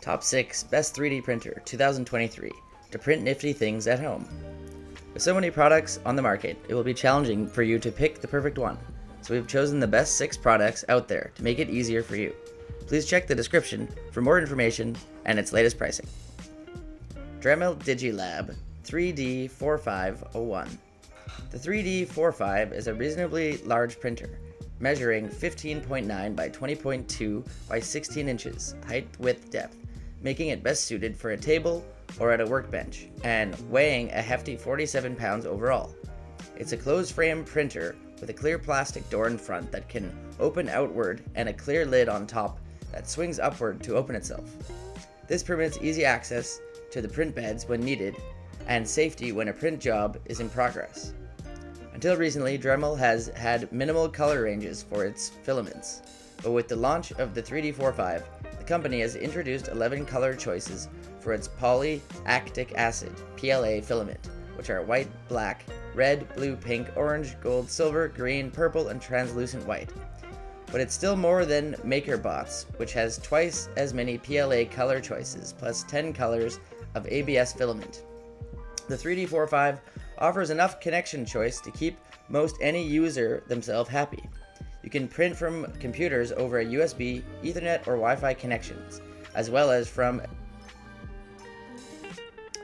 Top 6 Best 3D Printer 2023 to print nifty things at home. With so many products on the market, it will be challenging for you to pick the perfect one. So we've chosen the best 6 products out there to make it easier for you. Please check the description for more information and its latest pricing. Dremel DigiLab 3D4501. The 3D45 is a reasonably large printer, measuring 15.9 by 20.2 by 16 inches height, width, depth, making it best suited for a table or at a workbench, and weighing a hefty 47 pounds overall. It's a closed frame printer with a clear plastic door in front that can open outward and a clear lid on top that swings upward to open itself. This permits easy access to the print beds when needed and safety when a print job is in progress. Until recently, Dremel has had minimal color ranges for its filaments, but with the launch of the 3D45, the company has introduced 11 color choices for its polylactic acid (PLA) filament, which are white, black, red, blue, pink, orange, gold, silver, green, purple, and translucent white. But it's still more than MakerBot's, which has twice as many PLA color choices, plus 10 colors of ABS filament. The 3D45 offers enough connection choice to keep most any user themselves happy. You can print from computers over a USB, Ethernet, or Wi-Fi connections, as well as from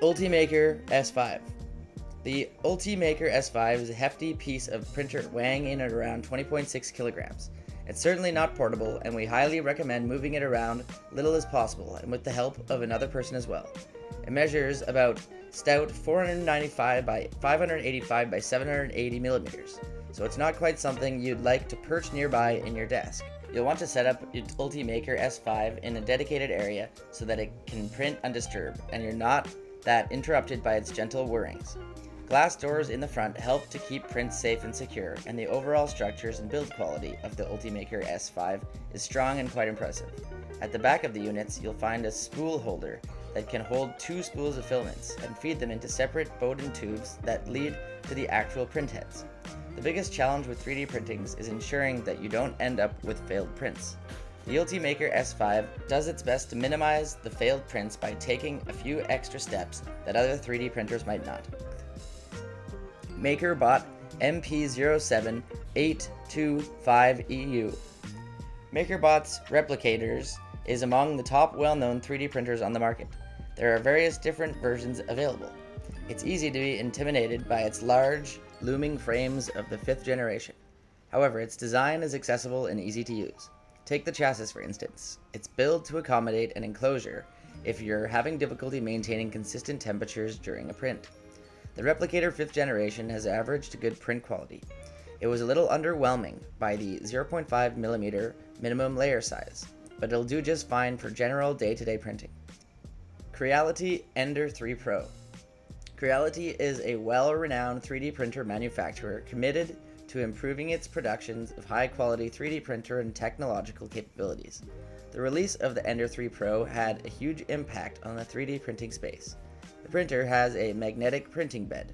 Ultimaker S5. The Ultimaker S5 is a hefty piece of printer weighing in at around 20.6 kilograms. It's certainly not portable, and we highly recommend moving it around little as possible and with the help of another person as well. It measures about stout 495 by 585 by 780 millimeters, so it's not quite something you'd like to perch nearby in your desk. You'll want to set up your Ultimaker S5 in a dedicated area so that it can print undisturbed and you're not that interrupted by its gentle whirrings. Glass doors in the front help to keep prints safe and secure, and the overall structures and build quality of the Ultimaker S5 is strong and quite impressive. At the back of the units, you'll find a spool holder that can hold 2 spools of filaments and feed them into separate Bowden tubes that lead to the actual print heads. The biggest challenge with 3D printings is ensuring that you don't end up with failed prints. The Ultimaker S5 does its best to minimize the failed prints by taking a few extra steps that other 3D printers might not. MakerBot MP07825EU. MakerBot's replicators is among the top well-known 3D printers on the market. There are various different versions available. It's easy to be intimidated by its large, looming frames of the 5th generation. However, its design is accessible and easy to use. Take the chassis for instance. It's built to accommodate an enclosure if you're having difficulty maintaining consistent temperatures during a print. The replicator 5th generation has averaged good print quality. It was a little underwhelming by the 0.5mm minimum layer size, but it'll do just fine for general day-to-day printing. Creality Ender 3 Pro. Creality is a well-renowned 3D printer manufacturer committed to improving its productions of high-quality 3D printer and technological capabilities. The release of the Ender 3 Pro had a huge impact on the 3D printing space. The printer has a magnetic printing bed.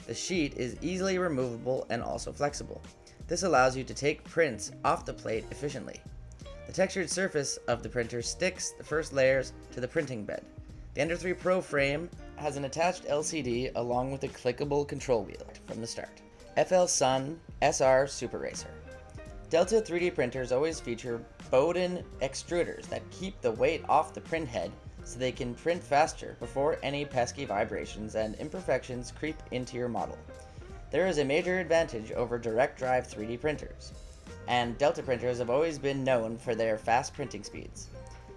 The sheet is easily removable and also flexible. This allows you to take prints off the plate efficiently. The textured surface of the printer sticks the first layers to the printing bed. The Ender 3 Pro frame has an attached LCD along with a clickable control wheel from the start. FL Sun SR Super Racer. Delta 3D printers always feature Bowden extruders that keep the weight off the print head so they can print faster before any pesky vibrations and imperfections creep into your model. There is a major advantage over direct drive 3D printers, and Delta printers have always been known for their fast printing speeds.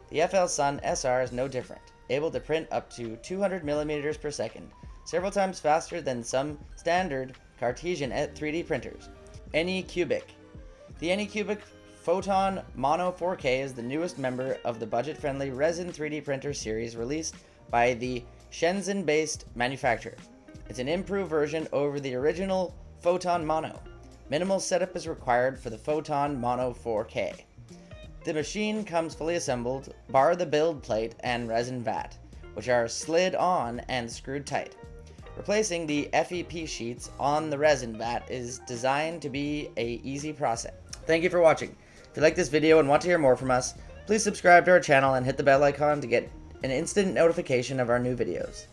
The FL Sun SR is no different, able to print up to 200 millimeters per second, several times faster than some standard Cartesian 3D printers. Anycubic. The Anycubic Photon Mono 4K is the newest member of the budget-friendly resin 3D printer series released by the Shenzhen-based manufacturer. It's an improved version over the original Photon Mono. Minimal setup is required for the Photon Mono 4K. The machine comes fully assembled, bar the build plate and resin vat, which are slid on and screwed tight. Replacing the FEP sheets on the resin vat is designed to be an easy process. Thank you for watching. If you like this video and want to hear more from us, please subscribe to our channel and hit the bell icon to get an instant notification of our new videos.